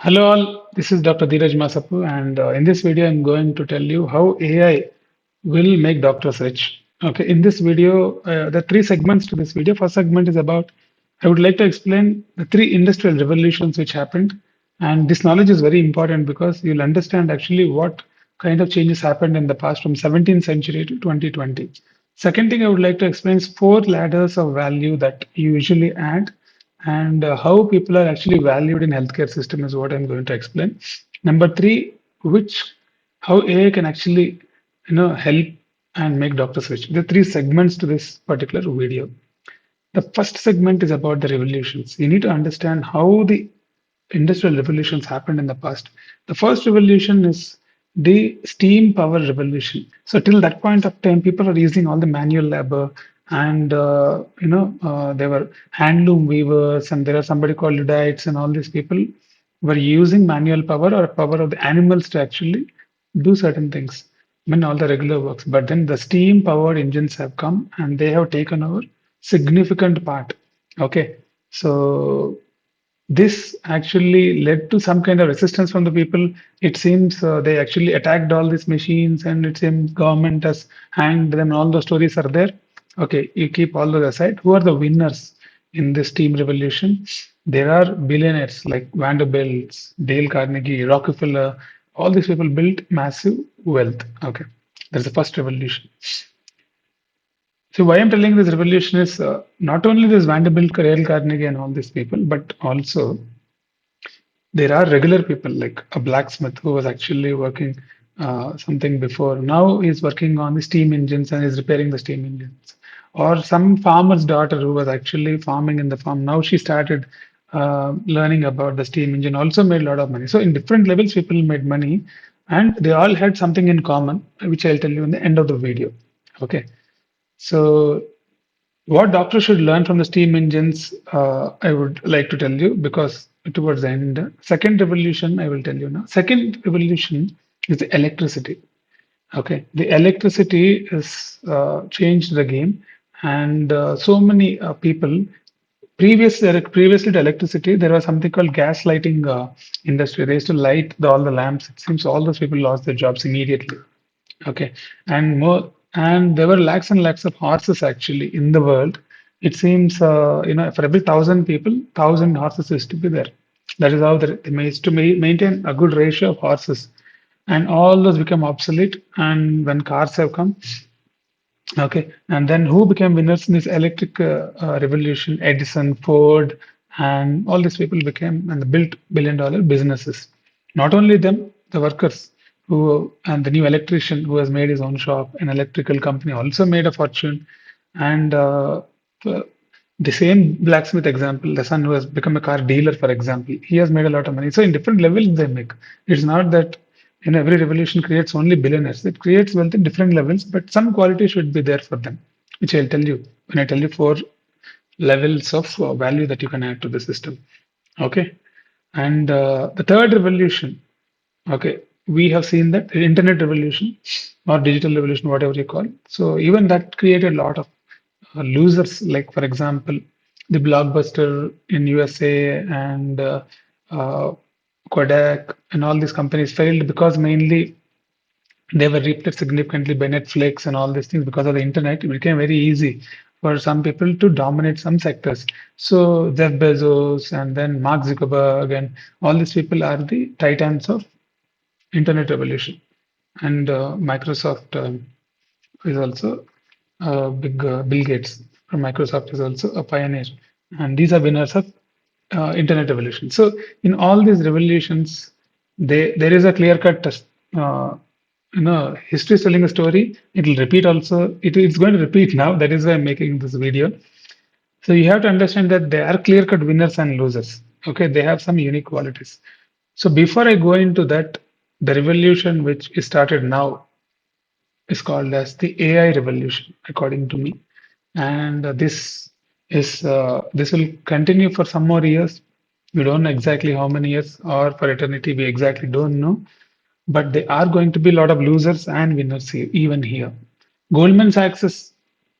Hello all, this is Dr. Dheeraj Masapu, and in this video I'm going to tell you how AI will make doctors rich. Okay, in this video, there are three segments to this video. First segment is about, I would like to explain the three industrial revolutions which happened, and this knowledge is very important because you'll understand actually what kind of changes happened in the past from 17th century to 2020. Second thing I would like to explain is four ladders of value that you usually add and how people are actually valued in healthcare system is what I'm going to explain. Number three, which how AI can actually help and make doctors rich. There are three segments to this particular video. The first segment is about the revolutions. You need to understand how the industrial revolutions happened in the past. The first revolution is the steam power revolution. So till that point of time, people are using all the manual labor, and they were handloom weavers, and there are somebody called Luddites, and all these people were using manual power or power of the animals to actually do certain things. I mean, all the regular works. But then the steam powered engines have come and they have taken over significant part. Okay. So this actually led to some kind of resistance from the people. It seems they actually attacked all these machines, and it seems government has hanged them. All the stories are there. Okay, you keep all those aside. Who are the winners in this team revolution? There are billionaires like Vanderbilt, Dale Carnegie, Rockefeller. All these people built massive wealth. Okay, that's the first revolution. So why I'm telling this revolution is not only this Vanderbilt, Dale Carnegie, and all these people, but also there are regular people like a blacksmith who was actually working something before. Now he's working on the steam engines and is repairing the steam engines. Or some farmer's daughter who was actually farming in the farm. Now she started learning about the steam engine, also made a lot of money. So in different levels, people made money and they all had something in common, which I'll tell you in the end of the video. Okay. So what doctors should learn from the steam engines, I would like to tell you because towards the end, second revolution, I will tell you now. Second revolution is the electricity. Okay, the electricity is changed the game, and so many people. Previously to electricity, there was something called gas lighting industry. They used to light all the lamps. It seems all those people lost their jobs immediately. Okay, and there were lakhs and lakhs of horses actually in the world. It seems for every 1,000 people, 1,000 horses used to be there. That is how they used to maintain a good ratio of horses, and all those become obsolete. And when cars have come, okay, and then who became winners in this electric revolution? Edison, Ford, and all these people became and built billion-dollar businesses. Not only them, the workers who and the new electrician who has made his own shop, an electrical company also made a fortune. And uh, the same blacksmith example, the son who has become a car dealer, for example, he has made a lot of money. So in different levels they make. It's not that every revolution creates only billionaires. It creates wealth in different levels, but some quality should be there for them, which I'll tell you when I tell you four levels of value that you can add to the system. Okay. And the third revolution, okay, we have seen that the internet revolution or digital revolution, whatever you call. So even that created a lot of losers. Like for example, the Blockbuster in USA and uh, Kodak and all these companies failed because mainly they were replaced significantly by Netflix and all these things because of the internet. It became very easy for some people to dominate some sectors. So Jeff Bezos and then Mark Zuckerberg and all these people are the titans of internet revolution. And Microsoft is also big. Bill Gates from Microsoft is also a pioneer, and these are winners of internet revolution. So in all these revolutions, there is a clear cut. History is telling a story. It will repeat also. It's going to repeat now. That is why I'm making this video. So you have to understand that there are clear cut winners and losers. Okay, they have some unique qualities. So before I go into that, the revolution which is started now is called as the AI revolution, according to me. And this will continue for some more years. We don't know exactly how many years, or for eternity, we exactly don't know. But there are going to be a lot of losers and winners here, even here. Goldman Sachs is,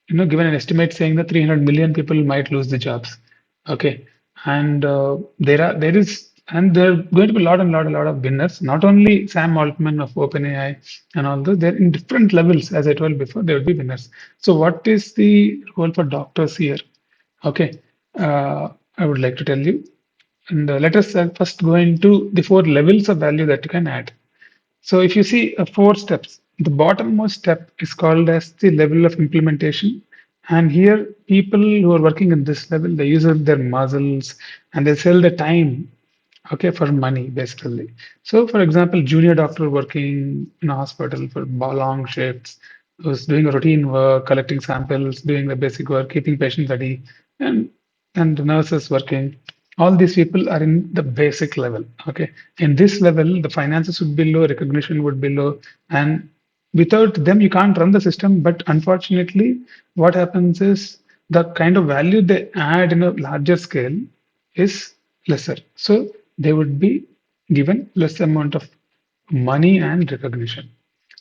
given an estimate saying that 300 million people might lose the jobs. Okay, and there is and there are going to be a lot and lot of winners. Not only Sam Altman of OpenAI and all those, they're in different levels. As I told before, there will be winners. So, what is the role for doctors here? Okay, I would like to tell you. And let us first go into the four levels of value that you can add. So if you see four steps, the bottommost step is called as the level of implementation. And here, people who are working in this level, they use up their muscles and they sell the time, okay, for money basically. So, for example, junior doctor working in a hospital for long shifts, who's doing a routine work, collecting samples, doing the basic work, keeping patients ready, and and the nurses working. All these people are in the basic level. Okay, in this level, the finances would be low, recognition would be low, and without them, you can't run the system. But unfortunately, what happens is the kind of value they add in a larger scale is lesser. So they would be given less amount of money and recognition.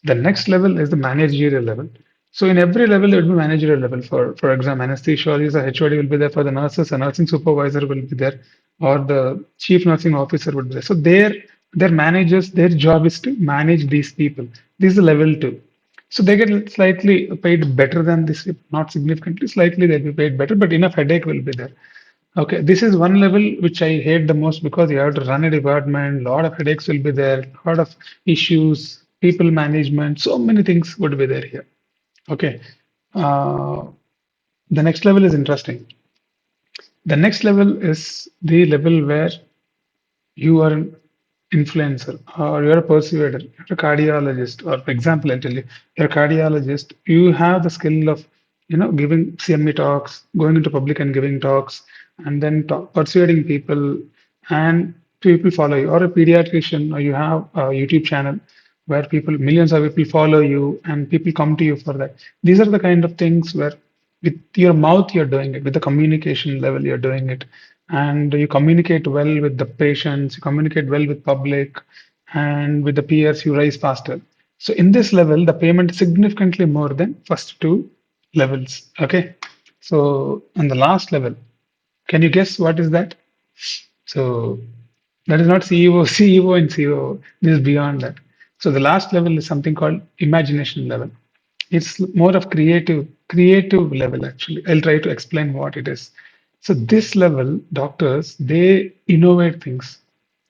The next level is the managerial level. So in every level, there will be managerial level. For example, anesthesiologist or HOD will be there. For the nurses, a nursing supervisor will be there, or the chief nursing officer would be there. So their managers, their job is to manage these people. This is level two. So they get slightly paid better than this, not significantly, slightly they'll be paid better, but enough headache will be there. Okay, this is one level which I hate the most because you have to run a department, lot of headaches will be there, lot of issues, people management, so many things would be there here. Okay, uh, the next level is interesting. The next level is the level where you are an influencer or you're a persuader, you're a cardiologist, or for example, I'll tell you, you're a cardiologist, you have the skill of, giving CME talks, going into public and giving talks, and then persuading people, and people follow you, or a pediatrician, or you have a YouTube channel where people, millions of people follow you, and people come to you for that. These are the kind of things where with your mouth you're doing it, with the communication level you're doing it, and you communicate well with the patients, you communicate well with public, and with the peers you rise faster. So in this level the payment is significantly more than first two levels. Okay, so on the last level, can you guess what is that? So that is not CEO, CEO and COO. This is beyond that. So the last level is something called imagination level. It's more of creative level actually. I'll try to explain what it is. So this level, doctors, they innovate things.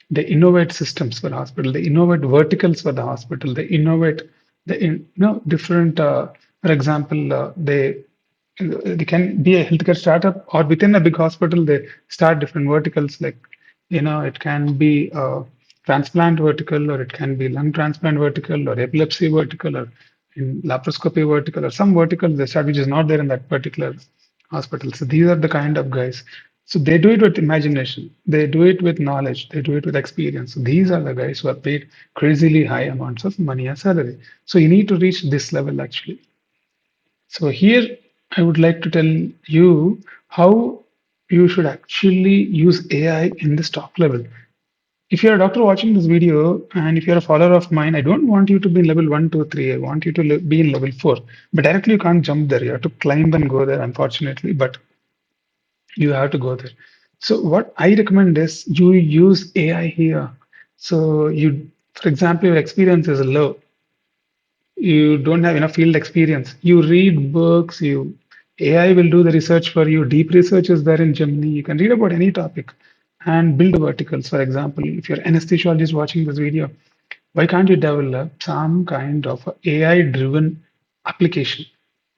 They innovate systems for the hospital. They innovate verticals for the hospital. They innovate different. For example, they can be a healthcare startup, or within a big hospital they start different verticals. Like it can be a transplant vertical, or it can be lung transplant vertical, or epilepsy vertical, or in laparoscopy vertical, or some vertical they start which is not there in that particular hospital. So these are the kind of guys. So they do it with imagination, they do it with knowledge, they do it with experience. So these are the guys who are paid crazily high amounts of money as salary. So you need to reach this level actually. So here I would like to tell you how you should actually use AI in the stock level. If you're a doctor watching this video and if you're a follower of mine, I don't want you to be in level 1, 2, 3. I want you to be in level 4. But directly you can't jump there. You have to climb and go there, unfortunately. But you have to go there. So what I recommend is you use AI here. So for example, your experience is low, you don't have enough field experience. You read books, you AI will do the research for you. Deep research is there in Gemini. You can read about any topic and build verticals. For example, if you're anesthesiologist watching this video, why can't you develop some kind of AI driven application?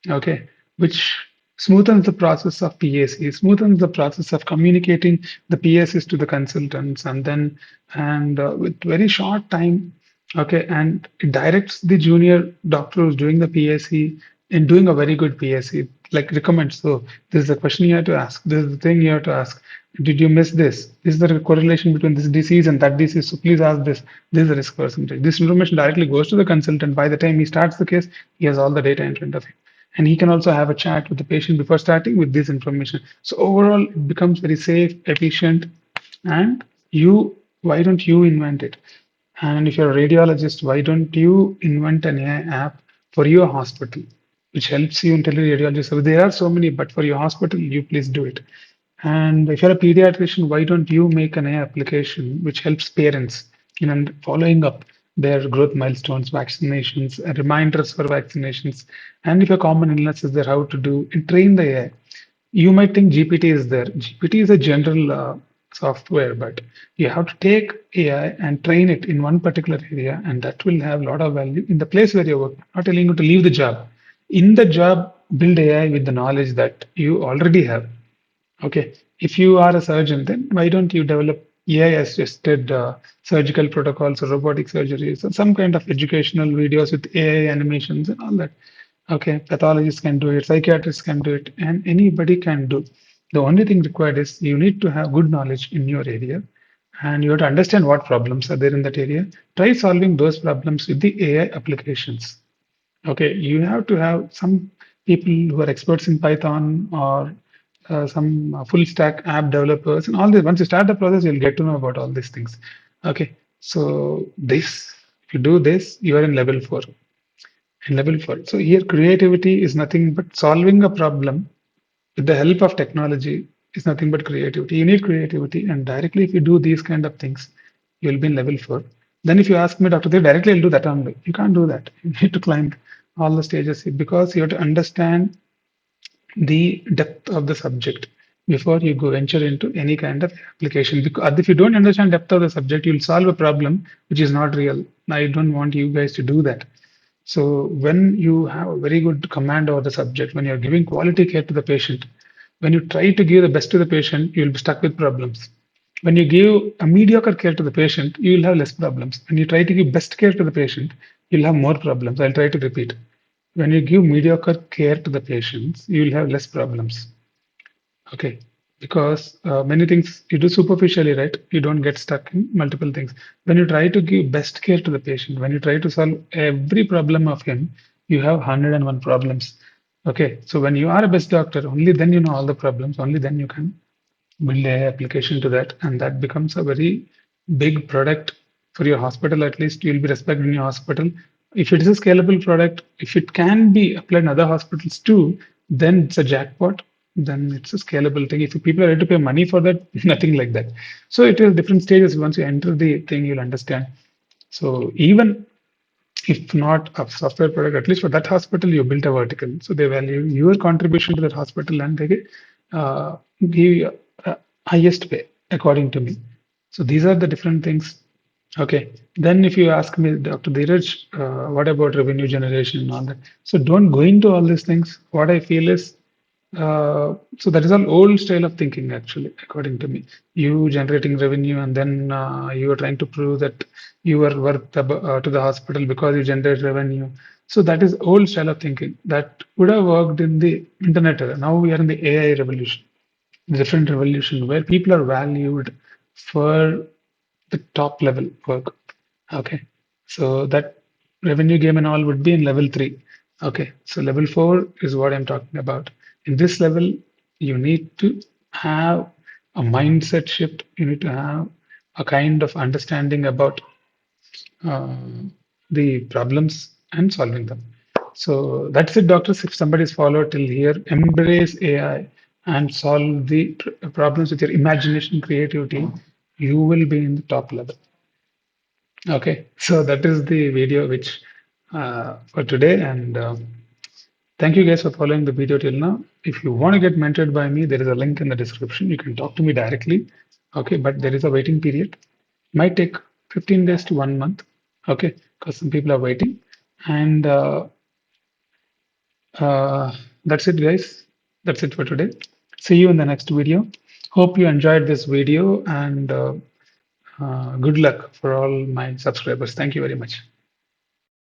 Okay, which smoothens the process of PAC, smoothens the process of communicating the PACs to the consultants, and then and with very short time, okay, and it directs the junior doctor who's doing the PAC in doing a very good PAC, like recommends. So this is the question you have to ask. This is the thing you have to ask. Did you miss this? Is there a correlation between this disease and that disease? So please ask this. This is the risk percentage. This information directly goes to the consultant. By the time he starts the case, he has all the data in front of him. And he can also have a chat with the patient before starting with this information. So overall, it becomes very safe, efficient, and why don't you invent it? And if you're a radiologist, why don't you invent an AI app for your hospital, which helps you in teleradiology service? There are so many, but for your hospital, you please do it. And if you're a pediatrician, why don't you make an AI application which helps parents in following up their growth milestones, vaccinations, reminders for vaccinations, and if a common illness is there, how to do and train the AI. You might think GPT is there. GPT is a general software, but you have to take AI and train it in one particular area, and that will have a lot of value in the place where you're working. Not telling you to leave the job. In the job, build AI with the knowledge that you already have. Okay, if you are a surgeon, then why don't you develop AI-assisted surgical protocols or robotic surgeries or some kind of educational videos with AI animations and all that? Okay, pathologists can do it, psychiatrists can do it, and anybody can do. The only thing required is you need to have good knowledge in your area and you have to understand what problems are there in that area. Try solving those problems with the AI applications. Okay, you have to have some people who are experts in Python or some full stack app developers and all this. Once you start the process, you'll get to know about all these things. Okay, so if you do this, you are in level four. In level four. So here, creativity is nothing but solving a problem with the help of technology is nothing but creativity. You need creativity, and directly, if you do these kind of things, you'll be in level four. Then, if you ask me, Dr. Dev, directly I'll do that only. You can't do that. You need to climb all the stages because you have to understand the depth of the subject before you go venture into any kind of application. Because if you don't understand depth of the subject, you'll solve a problem which is not real. I don't want you guys to do that. So when you have a very good command over the subject, when you're giving quality care to the patient, when you try to give the best to the patient, you'll be stuck with problems. When you give a mediocre care to the patient, you will have less problems. When you try to give best care to the patient, you'll have more problems. I'll try to repeat. When you give mediocre care to the patients, you will have less problems. Okay, because many things you do superficially, right? You don't get stuck in multiple things. When you try to give best care to the patient, when you try to solve every problem of him, you have 101 problems. Okay, so when you are a best doctor, only then you know all the problems, only then you can build a application to that, and that becomes a very big product for your hospital. At least you'll be respected in your hospital. If it is a scalable product, if it can be applied in other hospitals too, then it's a jackpot. Then it's a scalable thing. If people are ready to pay money for that, nothing like that. So it is different stages. Once you enter the thing, you'll understand. So even if not a software product, at least for that hospital, you built a vertical. So they value your contribution to that hospital and they give you highest pay, according to me. So these are the different things. Okay. Then if you ask me, Dr. Dheeraj, what about revenue generation and all that? So don't go into all these things. What I feel is so that is all old style of thinking, actually, according to me. You generating revenue, and then you are trying to prove that you are worth to the hospital because you generate revenue. So that is old style of thinking that would have worked in the internet era. Now we are in the AI revolution, different revolution where people are valued for the top level work. Okay. So that revenue game and all would be in level three. Okay. So level four is what I'm talking about. In this level, you need to have a mindset shift. You need to have a kind of understanding about uh, the problems and solving them. So that's it, doctors. If somebody's followed till here, embrace AI and solve the problems with your imagination, creativity. You will be in the top level. Okay, so that is the video which for today, and thank you guys for following the video till now. If you want to get mentored by me, there is a link in the description. You can talk to me directly. Okay, but there is a waiting period. Might take 15 days to 1 month. Okay, because some people are waiting, and that's it, guys. That's it for today. See you in the next video. Hope you enjoyed this video, and good luck for all my subscribers. Thank you very much.